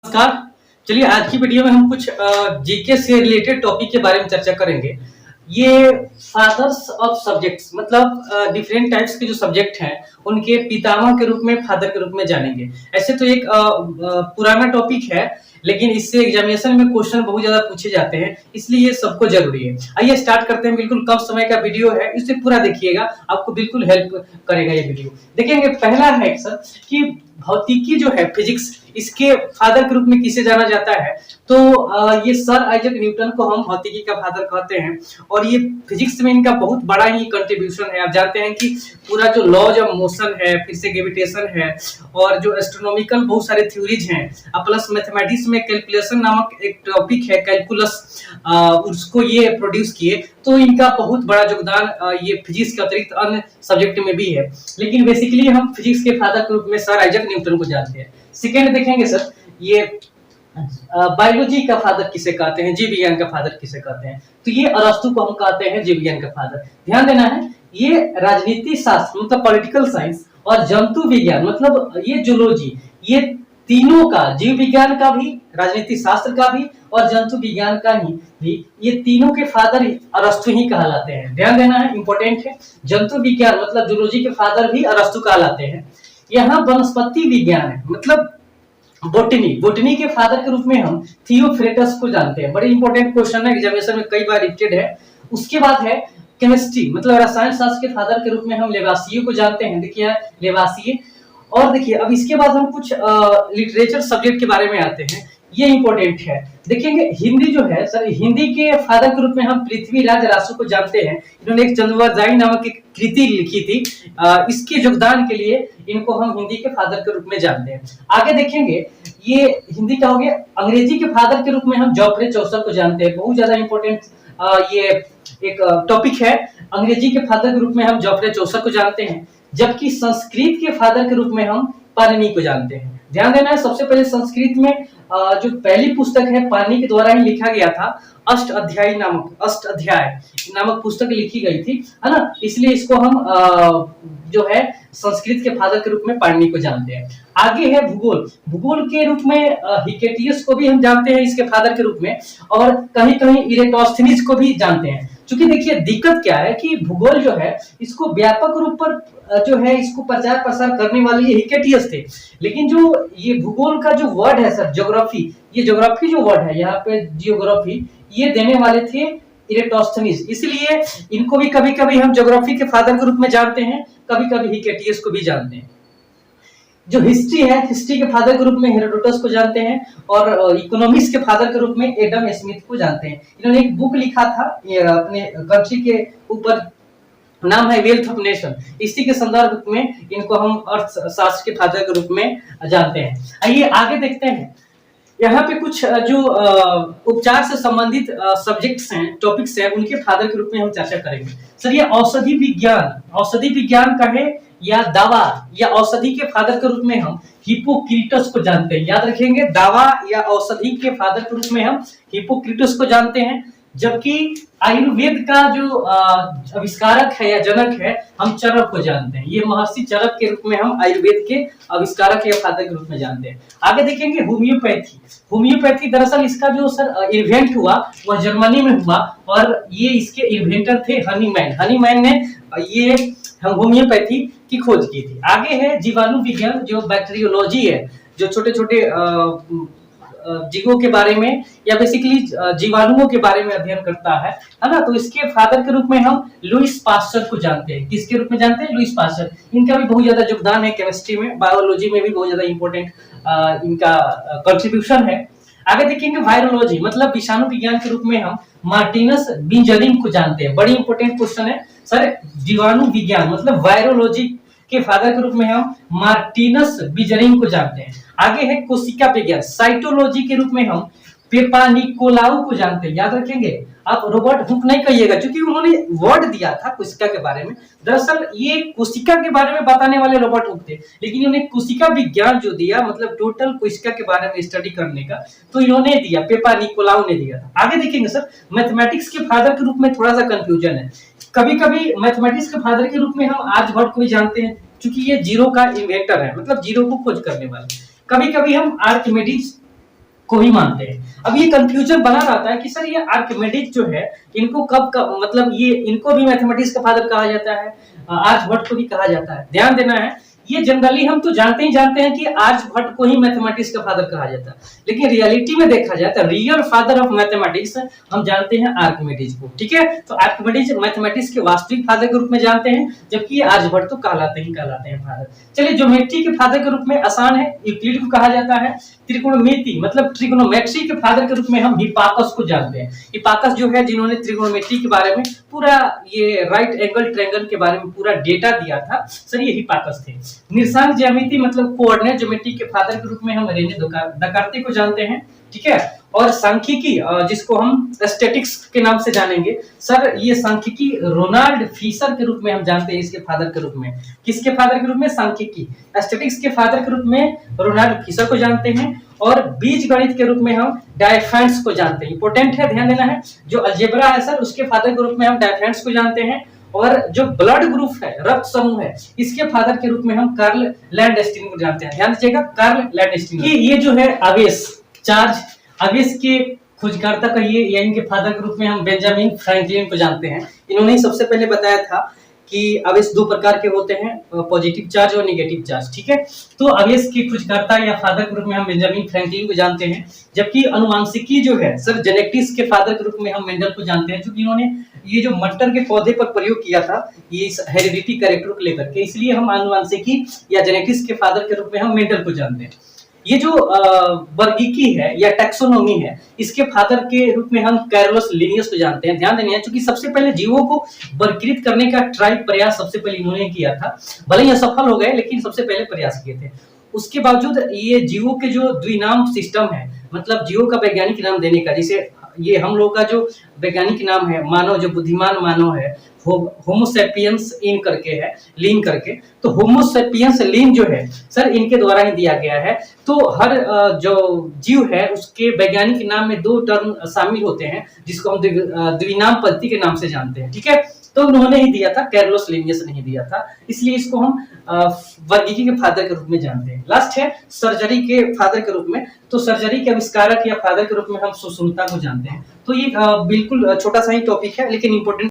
नमस्कार। चलिए आज की वीडियो में हम कुछ जीके से रिलेटेड टॉपिक के बारे में चर्चा करेंगे। ये फादर्स ऑफ सब्जेक्ट्स मतलब डिफरेंट टाइप्स के जो सब्जेक्ट हैं उनके पितामह के रूप में, फादर के रूप में जानेंगे। ऐसे तो एक पुराना टॉपिक है, लेकिन इससे एग्जामिनेशन में क्वेश्चन बहुत ज्यादा पूछे जाते हैं, इसलिए ये सबको जरूरी है। आइए स्टार्ट करते हैं। बिल्कुल कम समय का वीडियो है, इसे पूरा देखिएगा, आपको बिल्कुल हेल्प करेगा ये वीडियो। देखेंगे पहला है सर कि भौतिकी जो है, फिजिक्स, इसके फादर के रूप में किसे जाना जाता है? तो ये सर आइजैक न्यूटन को हम भौतिकी का फादर कहते हैं, और ये फिजिक्स में इनका बहुत बड़ा ही कंट्रीब्यूशन है। आप जानते हैं कि पूरा जो लॉज ऑफ मोशन है, फिर से ग्रेविटेशन है, और जो एस्ट्रोनॉमिकल बहुत सारे थ्योरीज हैं, प्लस मैथमेटिक्स में कैलकुलेशन नामक एक टॉपिक है, कैलकुलस, उसको ये प्रोड्यूस किए। तो इनका बहुत बड़ा योगदान ये फिजिक्स के अतिरिक्त अन्य सब्जेक्ट में भी है, लेकिन बेसिकली हम फिजिक्स के फादर के रूप में सर आइजैक न्यूटन को जानते हैं। सेकेंड देखेंगे सर, ये बायोलॉजी का फादर किसे कहते हैं, जीव विज्ञान का फादर किसे कहते हैं? तो ये अरस्तु को हम कहते हैं जीव विज्ञान का फादर। ध्यान देना है, ये राजनीति शास्त्र मतलब पॉलिटिकल साइंस और जंतु विज्ञान मतलब ये जूलॉजी, ये तीनों का, जीव विज्ञान का भी, राजनीति शास्त्र का भी और जंतु विज्ञान का भी, ये तीनों के फादर अरस्तु ही कहलाते हैं। ध्यान देना है, इंपॉर्टेंट है। जंतु विज्ञान मतलब जूलॉजी के फादर भी अरस्तु कहलाते हैं। यहाँ वनस्पति विज्ञान है मतलब बोटनी के फादर के रूप में हम थियोफ्रेटस को जानते हैं। बड़ी इंपॉर्टेंट क्वेश्चन है, एग्जामिनेशन में कई बार रिपीटेड है। उसके बाद है केमिस्ट्री मतलब रसायन शास्त्र के फादर के रूप में हम लेवासिए को जानते हैं। देखिए लेवासिए। और देखिए अब इसके बाद हम कुछ लिटरेचर सब्जेक्ट के बारे में आते हैं, ये इंपॉर्टेंट है। देखेंगे हिंदी जो है सर, हिंदी के फादर के रूप में हम पृथ्वीराज रासो को जानते हैं। इन्होंने एक चंद्रवरदायी नामक एक कृति लिखी थी, इसके योगदान के लिए इनको हम हिंदी के फादर के रूप में जानते हैं। आगे देखेंगे, ये हिंदी का हो गया। अंग्रेजी के फादर के रूप में हम जॉफ्रे चौसर को जानते हैं। बहुत ज्यादा इंपॉर्टेंट ये एक टॉपिक है। अंग्रेजी के फादर के रूप में हम जॉफ्रे चौसर को जानते हैं, जबकि संस्कृत के फादर के रूप में हम पाणिनि को जानते हैं। ध्यान देना है, सबसे पहले संस्कृत में जो पहली पुस्तक है पाणिनि के द्वारा ही लिखा गया था। अष्ट अध्याय नामक पुस्तक लिखी गई थी, है ना, इसलिए इसको हम जो है संस्कृत के फादर के रूप में पाणिनि को जानते हैं। आगे है भूगोल के रूप में हिकेटियस को भी हम जानते हैं इसके फादर के रूप में, और कहीं कहीं इरेटोस्थनीज को भी जानते हैं। क्योंकि देखिए दिक्कत क्या है कि भूगोल जो है इसको व्यापक रूप पर जो है इसको प्रचार प्रसार करने वाले ये हिकेटियस थे, लेकिन जो ये भूगोल का जो वर्ड है सर, ज्योग्राफी, ये ज्योग्राफी जो वर्ड है यहाँ पे जियोग्राफी, ये देने वाले थे इरेटोस्थनीज। इसलिए इनको भी कभी कभी हम ज्योग्राफी के फादर के रूप में जानते हैं, कभी कभी हिकेटियस को भी जानते हैं। जो हिस्ट्री है, हिस्ट्री के फादर के रूप में हेरोडोटस को जानते हैं, और इकोनॉमिक्स के फादर के रूप में एडम स्मिथ को जानते हैं। इन्होंने एक बुक लिखा था अपने कंट्री के ऊपर, नाम है वेल्थ ऑफ नेशन। इसी के संदर्भ में इनको हम अर्थशास्त्र के फादर के रूप में जानते हैं। आइए आगे देखते हैं, यहाँ पे कुछ जो उपचार से संबंधित सब्जेक्ट्स हैं, टॉपिक्स हैं, उनके फादर के रूप में हम चर्चा करेंगे। सर ये औषधि विज्ञान का है या दवा या औषधि के फादर के रूप में हम हिप्पोक्रेटस को जानते हैं। याद रखेंगे, दवा या औषधि के फादर के रूप में हम हिप्पोक्रेटस को जानते हैं, जबकि आयुर्वेद का जो आविष्कारक है या जनक है हम चरक को जानते हैं। ये महर्षि चरक के रूप में हम आयुर्वेद के आविष्कारक या फादर के रूप में जानते हैं। आगे देखेंगे होम्योपैथी दरअसल इसका जो सर इन्वेंट हुआ वह जर्मनी में हुआ, और ये इसके इन्वेंटर थे हनीमैन ने ये होम्योपैथी की खोज की थी। आगे है जीवाणु विज्ञान, जो बैक्टीरियोलॉजी है, जो छोटे छोटे जीवों के बारे में या बेसिकली जीवाणुओं के बारे में अध्ययन करता है ना। तो इसके फादर के रूप में हम लुईस पास्चर को जानते हैं। किसके रूप में जानते हैं? Lewis pasture. इनका भी बहुत ज्यादा योगदान है केमिस्ट्री में, बायोलॉजी में भी बहुत ज्यादा इंपॉर्टेंट इनका कंट्रीब्यूशन है। आगे देखेंगे वायरोलॉजी मतलब विषाणु विज्ञान के रूप में हम मार्टिनस बिंजरिंग को जानते हैं। बड़ी इंपॉर्टेंट क्वेश्चन है सर, जीवाणु विज्ञान मतलब वायरोलॉजी के फादर के रूप में हम मार्टिनस बिंजरिंग को जानते हैं। आगे है कोशिका विज्ञान, साइटोलॉजी के रूप में हम पेपानिकोलाउ को जानते हैं। याद रखेंगे, आप रॉबर्ट हुक नहीं कहिएगा, क्योंकि उन्होंने वर्ड दिया था कोशिका के बारे में। दरअसल ये कोशिका के बारे में बताने वाले रॉबर्ट हुक थे, लेकिन इन्होंने कोशिका विज्ञान जो दिया मतलब टोटल कोशिका के बारे में स्टडी करने का, तो इन्होंने दिया, पेपानिकोलाउ ने दिया था। आगे देखेंगे सर, मैथमेटिक्स के फादर के रूप में थोड़ा सा कंफ्यूजन है। कभी कभी मैथमेटिक्स के फादर के रूप में हम आर्यभट्ट को भी जानते हैं, क्योंकि ये जीरो का इन्वेंटर है, मतलब जीरो को खोज करने वाले। कभी कभी हम आर्किमिडीज को ही मानते हैं। अब ये कंफ्यूजन बना रहता है कि सर ये आर्किमिडीज जो है इनको कब मतलब ये इनको भी मैथमेटिक्स का फादर कहा जाता है, आर्यभट्ट को भी कहा जाता है। ध्यान देना है, ये जनरली हम तो जानते हैं कि आर्यभट्ट को ही मैथमेटिक्स का फादर कहा जाता है, लेकिन रियलिटी में देखा जाए तो रियल फादर ऑफ मैथमेटिक्स हम जानते हैं आर्किमिडीज को। ठीक है, तो आर्किमिडीज मैथमेटिक्स के वास्तविक फादर के रूप में जानते हैं, जबकि आर्यभट्ट तो कहलाते हैं फादर। चलिए, ज्योमेट्री के फादर के रूप में आसान है, यूक्लिड को कहा जाता है। त्रिकोणमिति मतलब ट्रिग्नोमेट्री के फादर के रूप में हम हिप्पार्कस को जानते हैं। हिप्पार्कस जो है जिन्होंने त्रिकोणमिति के बारे में पूरा ये राइट एंगल ट्रायंगल के बारे में पूरा डेटा दिया था, सर ये हिप्पार्कस थे। निर्देशांक ज्यामिति मतलब कोऑर्डिनेट ज्योमेट्री के फादर के रूप में हम रेने देकार्ते को जानते हैं। ठीक है, और सांख्यिकी जिसको हम स्टैटिक्स के नाम से जानेंगे, सर ये सांख्यिकी रोनाल्ड फिशर के रूप में हम जानते हैं, इसके फादर के रूप में। किसके फादर के रूप में? सांख्यिकी। स्टैटिक्स के फादर के रूप में रोनाल्ड फिशर को जानते हैं, और बीजगणित के रूप में हम डायफेंस को जानते हैं। इंपॉर्टेंट है, ध्यान देना है। जो अलजेब्रा है सर, उसके फादर के रूप में हम डायफेंस को जानते हैं, और जो ब्लड ग्रुप है, रक्त समूह है, इसके फादर के रूप में हम कार्ल लैंडस्टीन को जानते हैं। ध्यान दीजिएगा, कार्ल लैंडस्टीन। ये जो है आवेश, चार्ज, आवेश के खोजकर्ता कहिए या इनके फादर के रूप में हम बेंजामिन फ्रैंकलिन को जानते हैं। इन्होंने ही सबसे पहले बताया था कि आवेश दो प्रकार के होते हैं, पॉजिटिव चार्ज और नेगेटिव चार्ज। ठीक है, तो आवेश के खोजकर्ता या फादर के रूप में हम बेंजामिन फ्रैंकलिन को जानते हैं, जबकि अनुवांशिकी जो है सर, जेनेटिक्स के फादर के रूप में हम मेंडल को जानते हैं, क्योंकि इन्होंने ये जो मटर के पौधे पर प्रयोग किया था, ये हेरिडिटी कैरेक्टर को लेकर के, इसलिए हम अनुवांशिकी या जेनेटिक्स के फादर के रूप में हम मेंडल को जानते हैं। ये जो वर्गीकी है या टैक्सोनॉमी है, इसके फादर के रूप में हम कैरोलस लिनियस को जानते हैं। ध्यान देना है, क्योंकि सबसे पहले जीवों को वर्गीकृत करने का ट्राई प्रयास सबसे पहले इन्होंने किया था। भले ही असफल हो गए, लेकिन सबसे पहले प्रयास किए थे। उसके बावजूद ये जीवों के जो द्विनाम सिस्टम है, मतलब जीवों का वैज्ञानिक नाम देने का, जिसे ये हम लोग का जो वैज्ञानिक नाम है, मानव जो बुद्धिमान मानव है, होमोसेपियंस इन करके है, लीन करके, तो होमोसेपियंस लीन जो है सर, इनके द्वारा ही दिया गया है। तो हर जो जीव है उसके वैज्ञानिक नाम में दो टर्म शामिल होते हैं, जिसको हम द्विनाम पद्धति के नाम से जानते हैं। ठीक है, तो उन्होंने ही दिया था, कैरोलस लिनियस ने ही दिया था, इसलिए इसको हम वर्गीकी के फादर के रूप में जानते हैं। लास्ट है सर्जरी के फादर के रूप में, तो सर्जरी के आविष्कारक या फादर के रूप में हम सुश्रुता को जानते हैं। तो ये बिल्कुल छोटा सा ही टॉपिक है, लेकिन इंपॉर्टेंट